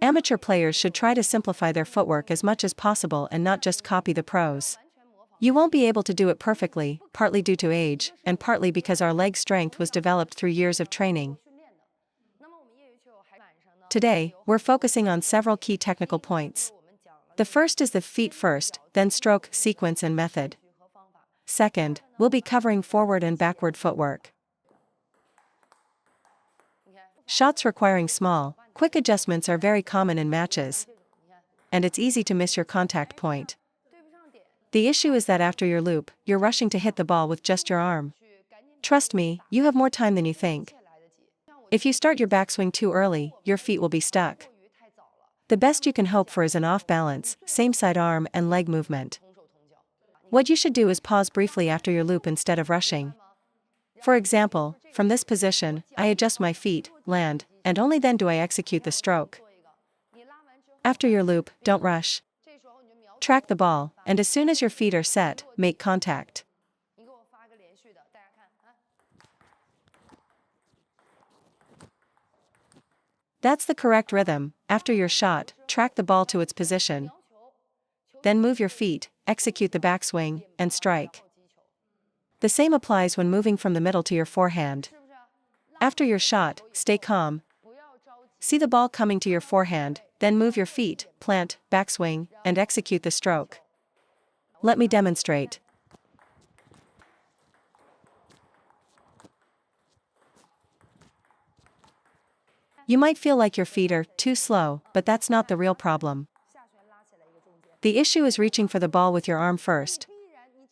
Amateur players should try to simplify their footwork as much as possible and not just copy the pros. You won't be able to do it perfectly, partly due to age, and partly because our leg strength was developed through years of training. Today, we're focusing on several key technical points. The first is the feet first, then stroke, sequence and method. Second, we'll be covering forward and backward footwork. Shots requiring small, quick adjustments are very common in matches, and it's easy to miss your contact point. The issue is that after your loop, you're rushing to hit the ball with just your arm. Trust me, you have more time than you think. If you start your backswing too early, your feet will be stuck. The best you can hope for is an off-balance, same-side arm and leg movement. What you should do is pause briefly after your loop instead of rushing. For example, from this position, I adjust my feet, land, and only then do I execute the stroke. After your loop, don't rush. Track the ball, and as soon as your feet are set, make contact. That's the correct rhythm. After your shot, track the ball to its position. Then move your feet, execute the backswing, and strike. The same applies when moving from the middle to your forehand. After your shot, stay calm. See the ball coming to your forehand, then move your feet, plant, backswing, and execute the stroke. Let me demonstrate. You might feel like your feet are too slow, but that's not the real problem. The issue is reaching for the ball with your arm first,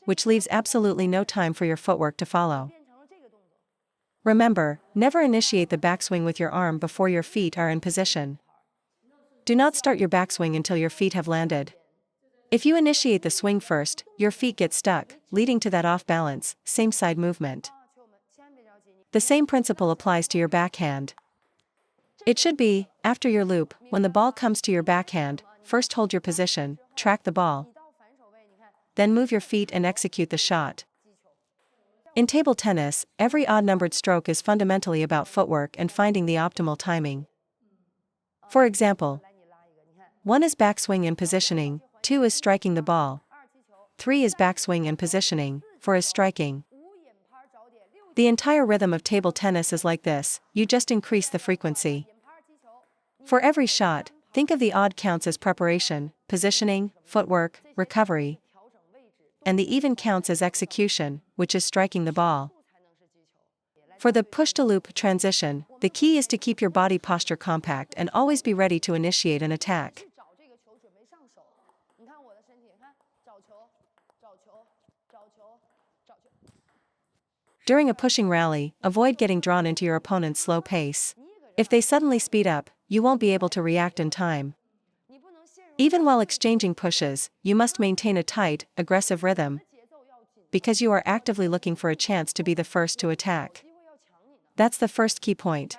which leaves absolutely no time for your footwork to follow. Remember, never initiate the backswing with your arm before your feet are in position. Do not start your backswing until your feet have landed. If you initiate the swing first, your feet get stuck, leading to that off-balance, same-side movement. The same principle applies to your backhand. It should be, after your loop, when the ball comes to your backhand, first hold your position, track the ball, then move your feet and execute the shot. In table tennis, every odd-numbered stroke is fundamentally about footwork and finding the optimal timing. For example, 1 is backswing and positioning, 2 is striking the ball, 3 is backswing and positioning, 4 is striking. The entire rhythm of table tennis is like this, you just increase the frequency. For every shot, think of the odd counts as preparation, positioning, footwork, recovery, and the even counts as execution, which is striking the ball. For the push-to-loop transition, the key is to keep your body posture compact and always be ready to initiate an attack. During a pushing rally, avoid getting drawn into your opponent's slow pace. If they suddenly speed up, you won't be able to react in time. Even while exchanging pushes, you must maintain a tight, aggressive rhythm, because you are actively looking for a chance to be the first to attack. That's the first key point.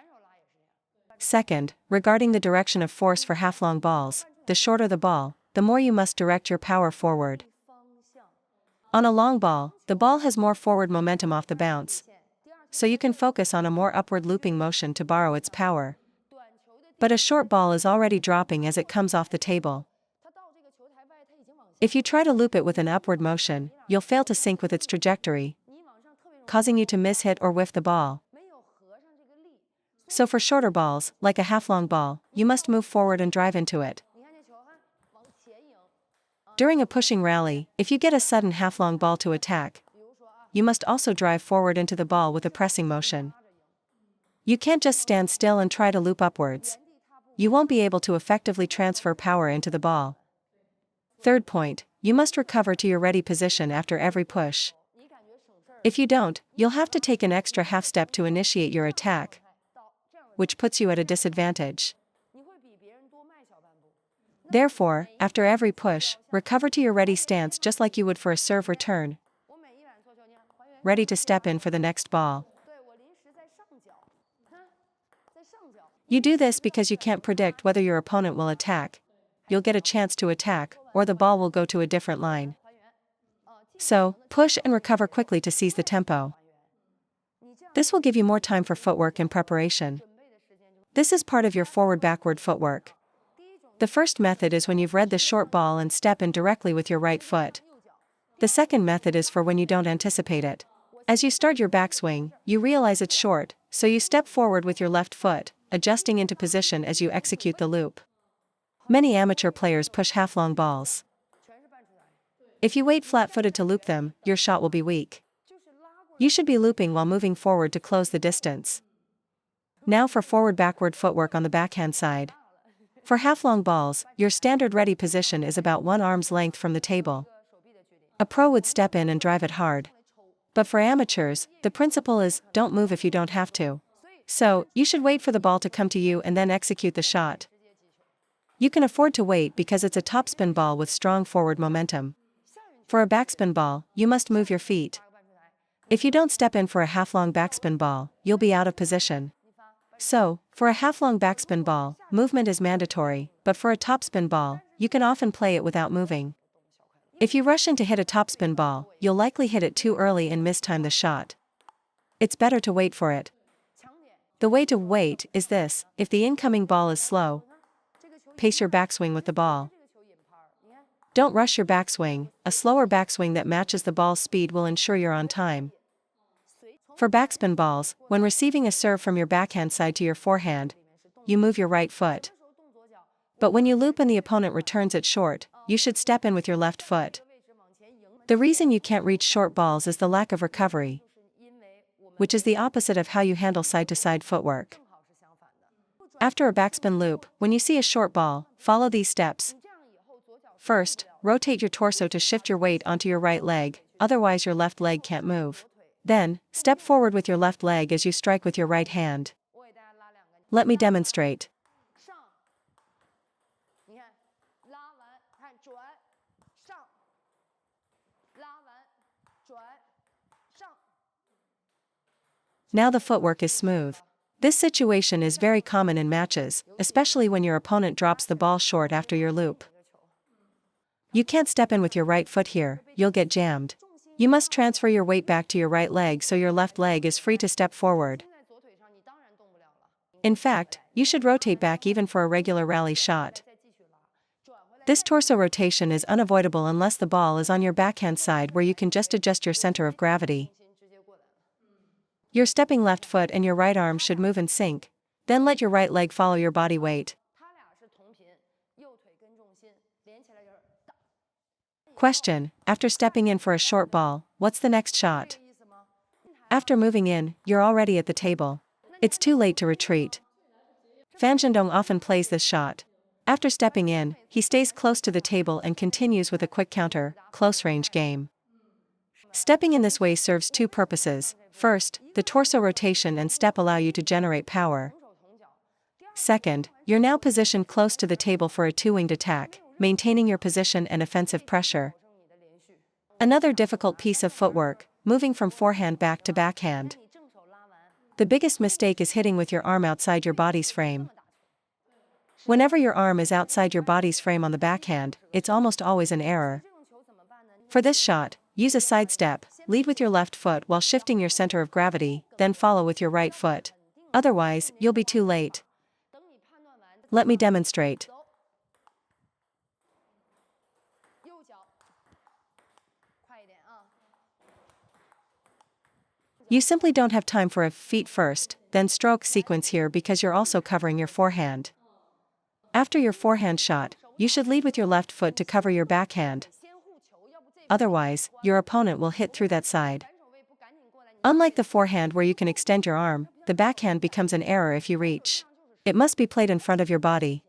Second, regarding the direction of force for half-long balls, the shorter the ball, the more you must direct your power forward. On a long ball, the ball has more forward momentum off the bounce, so you can focus on a more upward looping motion to borrow its power. But a short ball is already dropping as it comes off the table. If you try to loop it with an upward motion, you'll fail to sync with its trajectory, causing you to miss-hit or whiff the ball. So for shorter balls, like a half-long ball, you must move forward and drive into it. During a pushing rally, if you get a sudden half-long ball to attack, you must also drive forward into the ball with a pressing motion. You can't just stand still and try to loop upwards. You won't be able to effectively transfer power into the ball. Third point, you must recover to your ready position after every push. If you don't, you'll have to take an extra half step to initiate your attack, which puts you at a disadvantage. Therefore, after every push, recover to your ready stance just like you would for a serve return, ready to step in for the next ball. You do this because you can't predict whether your opponent will attack, you'll get a chance to attack, or the ball will go to a different line. So, push and recover quickly to seize the tempo. This will give you more time for footwork and preparation. This is part of your forward-backward footwork. The first method is when you've read the short ball and step in directly with your right foot. The second method is for when you don't anticipate it. As you start your backswing, you realize it's short, so you step forward with your left foot, adjusting into position as you execute the loop. Many amateur players push half-long balls. If you wait flat-footed to loop them, your shot will be weak. You should be looping while moving forward to close the distance. Now for forward-backward footwork on the backhand side. For half-long balls, your standard ready position is about 1 arm's length from the table. A pro would step in and drive it hard. But for amateurs, the principle is, don't move if you don't have to. So, you should wait for the ball to come to you and then execute the shot. You can afford to wait because it's a topspin ball with strong forward momentum. For a backspin ball, you must move your feet. If you don't step in for a half-long backspin ball, you'll be out of position. So, for a half-long backspin ball, movement is mandatory, but for a topspin ball, you can often play it without moving. If you rush in to hit a topspin ball, you'll likely hit it too early and mistime the shot. It's better to wait for it. The way to wait is this: if the incoming ball is slow, pace your backswing with the ball. Don't rush your backswing. A slower backswing that matches the ball's speed will ensure you're on time. For backspin balls, when receiving a serve from your backhand side to your forehand, you move your right foot. But when you loop and the opponent returns it short, you should step in with your left foot. The reason you can't reach short balls is the lack of recovery, which is the opposite of how you handle side-to-side footwork. After a backspin loop, when you see a short ball, follow these steps. First, rotate your torso to shift your weight onto your right leg, otherwise your left leg can't move. Then, step forward with your left leg as you strike with your right hand. Let me demonstrate. Now the footwork is smooth. This situation is very common in matches, especially when your opponent drops the ball short after your loop. You can't step in with your right foot here, you'll get jammed. You must transfer your weight back to your right leg so your left leg is free to step forward. In fact, you should rotate back even for a regular rally shot. This torso rotation is unavoidable unless the ball is on your backhand side where you can just adjust your center of gravity. Your stepping left foot and your right arm should move in sync, then let your right leg follow your body weight. Question: after stepping in for a short ball, what's the next shot? After moving in, you're already at the table. It's too late to retreat. Fan Zhendong often plays this shot. After stepping in, he stays close to the table and continues with a quick counter, close-range game. Stepping in this way serves two purposes. First, the torso rotation and step allow you to generate power. Second, you're now positioned close to the table for a two-winged attack, maintaining your position and offensive pressure. Another difficult piece of footwork, moving from forehand back to backhand. The biggest mistake is hitting with your arm outside your body's frame. Whenever your arm is outside your body's frame on the backhand, it's almost always an error. For this shot, use a side step, lead with your left foot while shifting your center of gravity, then follow with your right foot. Otherwise, you'll be too late. Let me demonstrate. You simply don't have time for a feet first, then stroke sequence here because you're also covering your forehand. After your forehand shot, you should lead with your left foot to cover your backhand. Otherwise, your opponent will hit through that side. Unlike the forehand where you can extend your arm, the backhand becomes an error if you reach. It must be played in front of your body.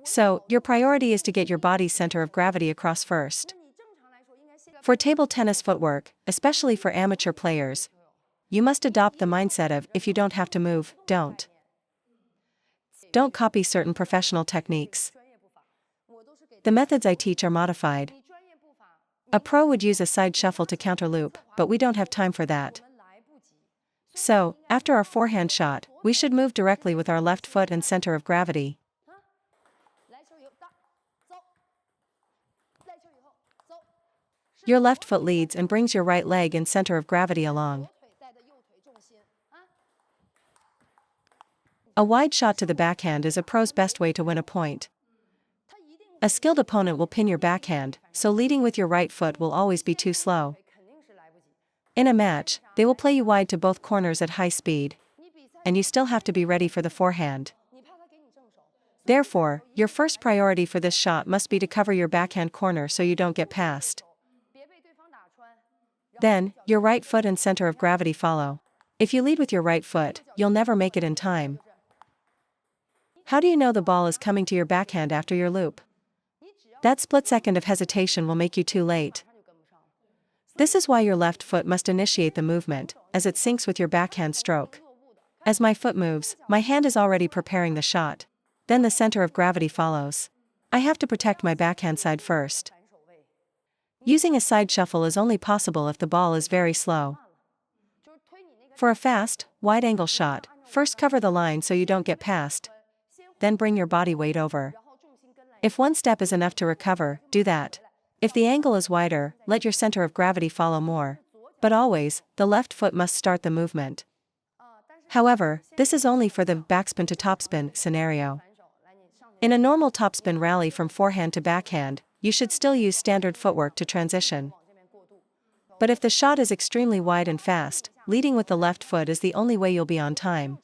So, your priority is to get your body's center of gravity across first. For table tennis footwork, especially for amateur players, you must adopt the mindset of, if you don't have to move, don't. Don't copy certain professional techniques. The methods I teach are modified. A pro would use a side shuffle to counter loop, but we don't have time for that. So, after our forehand shot, we should move directly with our left foot and center of gravity. Your left foot leads and brings your right leg and center of gravity along. A wide shot to the backhand is a pro's best way to win a point. A skilled opponent will pin your backhand, so leading with your right foot will always be too slow. In a match, they will play you wide to both corners at high speed, and you still have to be ready for the forehand. Therefore, your first priority for this shot must be to cover your backhand corner so you don't get passed. Then, your right foot and center of gravity follow. If you lead with your right foot, you'll never make it in time. How do you know the ball is coming to your backhand after your loop? That split second of hesitation will make you too late. This is why your left foot must initiate the movement, as it syncs with your backhand stroke. As my foot moves, my hand is already preparing the shot. Then the center of gravity follows. I have to protect my backhand side first. Using a side shuffle is only possible if the ball is very slow. For a fast, wide-angle shot, first cover the line so you don't get passed. Then bring your body weight over. If one step is enough to recover, do that. If the angle is wider, let your center of gravity follow more. But always, the left foot must start the movement. However, this is only for the backspin to topspin scenario. In a normal topspin rally from forehand to backhand, you should still use standard footwork to transition. But if the shot is extremely wide and fast, leading with the left foot is the only way you'll be on time.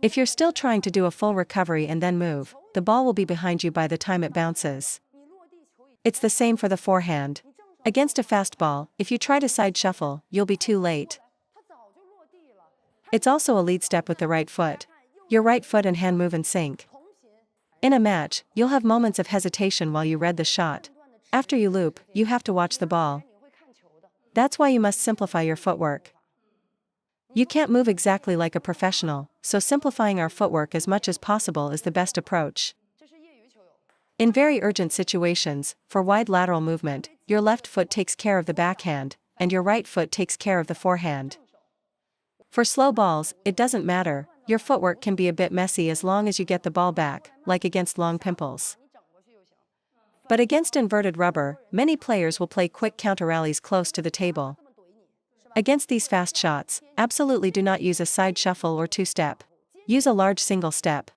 If you're still trying to do a full recovery and then move, the ball will be behind you by the time it bounces. It's the same for the forehand. Against a fast ball, if you try to side shuffle, you'll be too late. It's also a lead step with the right foot. Your right foot and hand move in sync. In a match, you'll have moments of hesitation while you read the shot. After you loop, you have to watch the ball. That's why you must simplify your footwork. You can't move exactly like a professional, so simplifying our footwork as much as possible is the best approach. In very urgent situations, for wide lateral movement, your left foot takes care of the backhand, and your right foot takes care of the forehand. For slow balls, it doesn't matter, your footwork can be a bit messy as long as you get the ball back, like against long pimples. But against inverted rubber, many players will play quick counter rallies close to the table. Against these fast shots, absolutely do not use a side shuffle or two-step. Use a large single step.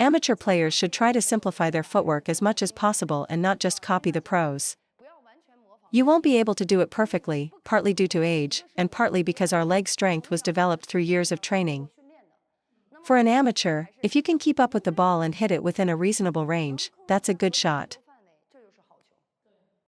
Amateur players should try to simplify their footwork as much as possible and not just copy the pros. You won't be able to do it perfectly, partly due to age, and partly because our leg strength was developed through years of training. For an amateur, if you can keep up with the ball and hit it within a reasonable range, that's a good shot.